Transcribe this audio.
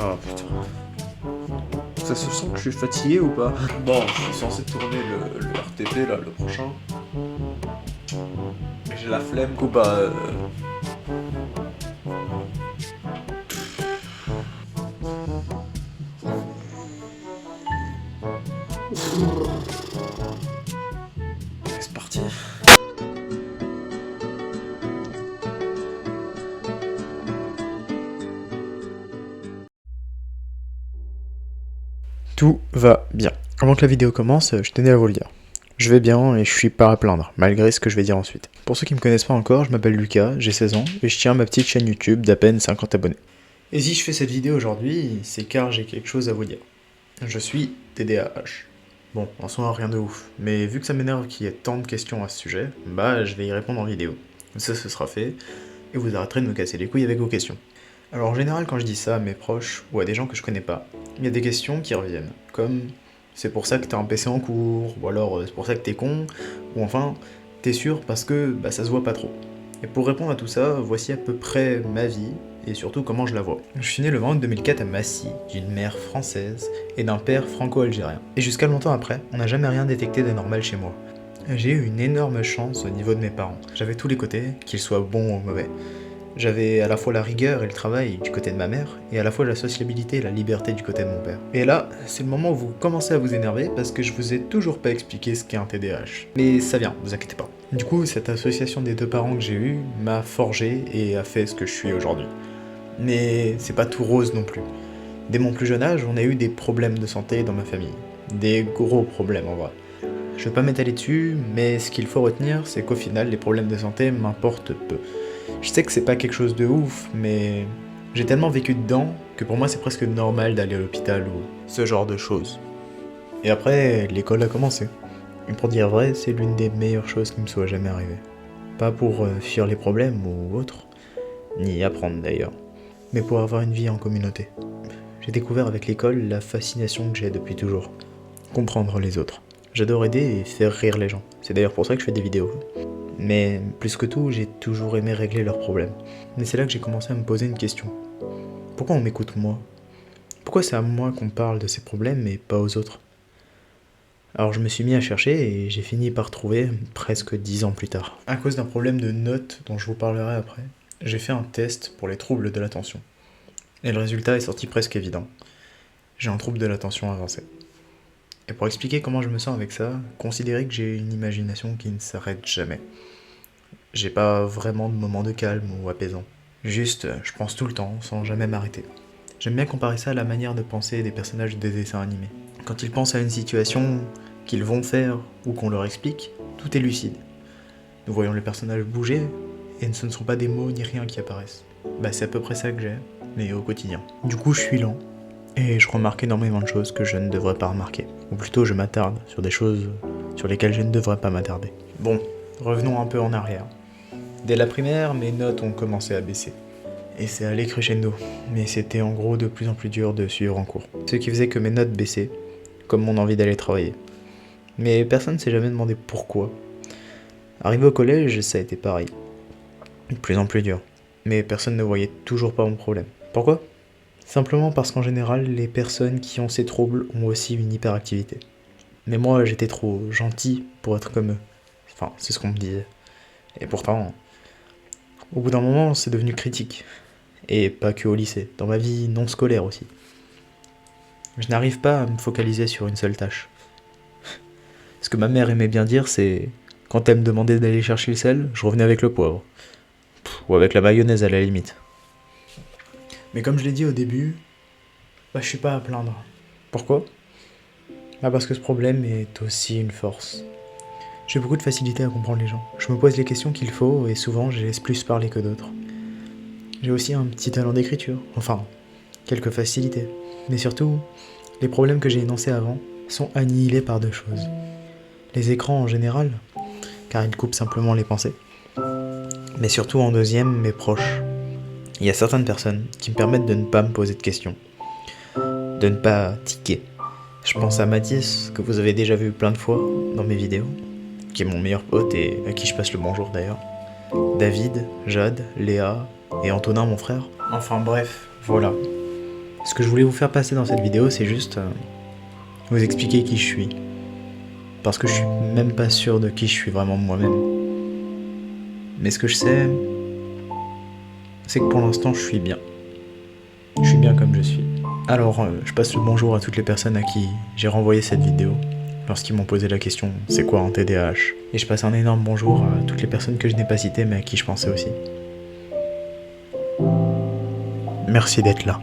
Oh putain. Ça se sent que je suis fatigué ou pas? Bon, je suis censé tourner le RTP là, le prochain. Mais j'ai la flemme. Du coup, bah. C'est parti. Tout va bien. Avant que la vidéo commence, je tenais à vous le dire. Je vais bien et je suis pas à plaindre, malgré ce que je vais dire ensuite. Pour ceux qui me connaissent pas encore, je m'appelle Lucas, j'ai 16 ans et je tiens ma petite chaîne YouTube d'à peine 50 abonnés. Et si je fais cette vidéo aujourd'hui, c'est car j'ai quelque chose à vous dire. Je suis TDAH. Bon, en soi rien de ouf, mais vu que ça m'énerve qu'il y ait tant de questions à ce sujet, bah je vais y répondre en vidéo. Ça ce sera fait, et vous arrêterez de me casser les couilles avec vos questions. Alors en général quand je dis ça à mes proches ou à des gens que je connais pas, il y a des questions qui reviennent, comme c'est pour ça que t'as un PC en cours, ou alors c'est pour ça que t'es con, ou enfin t'es sûr parce que bah, ça se voit pas trop. Et pour répondre à tout ça, voici à peu près ma vie, et surtout comment je la vois. Je suis né le 20 août 2004 à Massy, d'une mère française et d'un père franco-algérien. Et jusqu'à longtemps après, on n'a jamais rien détecté d'anormal chez moi. J'ai eu une énorme chance au niveau de mes parents. J'avais tous les côtés, qu'ils soient bons ou mauvais. J'avais à la fois la rigueur et le travail du côté de ma mère, et à la fois la sociabilité et la liberté du côté de mon père. Et là, c'est le moment où vous commencez à vous énerver parce que je vous ai toujours pas expliqué ce qu'est un TDAH. Mais ça vient, vous inquiétez pas. Du coup, cette association des deux parents que j'ai eue m'a forgé et a fait ce que je suis aujourd'hui. Mais c'est pas tout rose non plus. Dès mon plus jeune âge, on a eu des problèmes de santé dans ma famille. Des gros problèmes en vrai. Je vais pas m'étaler dessus, mais ce qu'il faut retenir, c'est qu'au final, les problèmes de santé m'importent peu. Je sais que c'est pas quelque chose de ouf, mais j'ai tellement vécu dedans que pour moi c'est presque normal d'aller à l'hôpital ou ce genre de choses. Et après, l'école a commencé. Et pour dire vrai, c'est l'une des meilleures choses qui me soit jamais arrivée. Pas pour fuir les problèmes ou autre, ni apprendre d'ailleurs, mais pour avoir une vie en communauté. J'ai découvert avec l'école la fascination que j'ai depuis toujours. Comprendre les autres. J'adore aider et faire rire les gens. C'est d'ailleurs pour ça que je fais des vidéos. Mais plus que tout, j'ai toujours aimé régler leurs problèmes. Mais c'est là que j'ai commencé à me poser une question. Pourquoi on m'écoute moi? Pourquoi c'est à moi qu'on parle de ces problèmes et pas aux autres? Alors je me suis mis à chercher et j'ai fini par trouver presque 10 ans plus tard. À cause d'un problème de notes dont je vous parlerai après, j'ai fait un test pour les troubles de l'attention. Et le résultat est sorti presque évident. J'ai un trouble de l'attention avancé. Et pour expliquer comment je me sens avec ça, considérez que j'ai une imagination qui ne s'arrête jamais. J'ai pas vraiment de moment de calme ou apaisant. Juste, je pense tout le temps, sans jamais m'arrêter. J'aime bien comparer ça à la manière de penser des personnages des dessins animés. Quand ils pensent à une situation qu'ils vont faire ou qu'on leur explique, tout est lucide. Nous voyons les personnages bouger, et ce ne sont pas des mots ni rien qui apparaissent. Bah c'est à peu près ça que j'ai, mais au quotidien. Du coup je suis lent, et je remarque énormément de choses que je ne devrais pas remarquer. Ou plutôt je m'attarde sur des choses sur lesquelles je ne devrais pas m'attarder. Bon, revenons un peu en arrière. Dès la primaire, mes notes ont commencé à baisser. Et c'est allé crescendo, mais c'était en gros de plus en plus dur de suivre en cours. Ce qui faisait que mes notes baissaient, comme mon envie d'aller travailler. Mais personne ne s'est jamais demandé pourquoi. Arrivé au collège, ça a été pareil. De plus en plus dur. Mais personne ne voyait toujours pas mon problème. Pourquoi ? Simplement parce qu'en général, les personnes qui ont ces troubles ont aussi une hyperactivité. Mais moi, j'étais trop gentil pour être comme eux. Enfin, c'est ce qu'on me disait. Et pourtant, au bout d'un moment, c'est devenu critique. Et pas que au lycée, dans ma vie non scolaire aussi. Je n'arrive pas à me focaliser sur une seule tâche. Ce que ma mère aimait bien dire, c'est quand elle me demandait d'aller chercher le sel, je revenais avec le poivre. Ou avec la mayonnaise à la limite. Mais comme je l'ai dit au début, bah je suis pas à plaindre. Pourquoi ? Bah parce que ce problème est aussi une force. J'ai beaucoup de facilité à comprendre les gens. Je me pose les questions qu'il faut et souvent je les laisse plus parler que d'autres. J'ai aussi un petit talent d'écriture, enfin, quelques facilités. Mais surtout, les problèmes que j'ai énoncés avant sont annihilés par deux choses. Les écrans en général, car ils coupent simplement les pensées. Mais surtout en deuxième, mes proches. Il y a certaines personnes qui me permettent de ne pas me poser de questions, de ne pas tiquer. Je pense à Mathis, que vous avez déjà vu plein de fois dans mes vidéos, qui est mon meilleur pote et à qui je passe le bonjour d'ailleurs. David, Jade, Léa et Antonin mon frère. Enfin bref, voilà. Ce que je voulais vous faire passer dans cette vidéo, c'est juste vous expliquer qui je suis. Parce que je suis même pas sûr de qui je suis vraiment moi-même. Mais ce que je sais, c'est que pour l'instant, je suis bien. Je suis bien comme je suis. Alors, je passe le bonjour à toutes les personnes à qui j'ai renvoyé cette vidéo lorsqu'ils m'ont posé la question « C'est quoi un TDAH ?» Et je passe un énorme bonjour à toutes les personnes que je n'ai pas citées mais à qui je pensais aussi. Merci d'être là.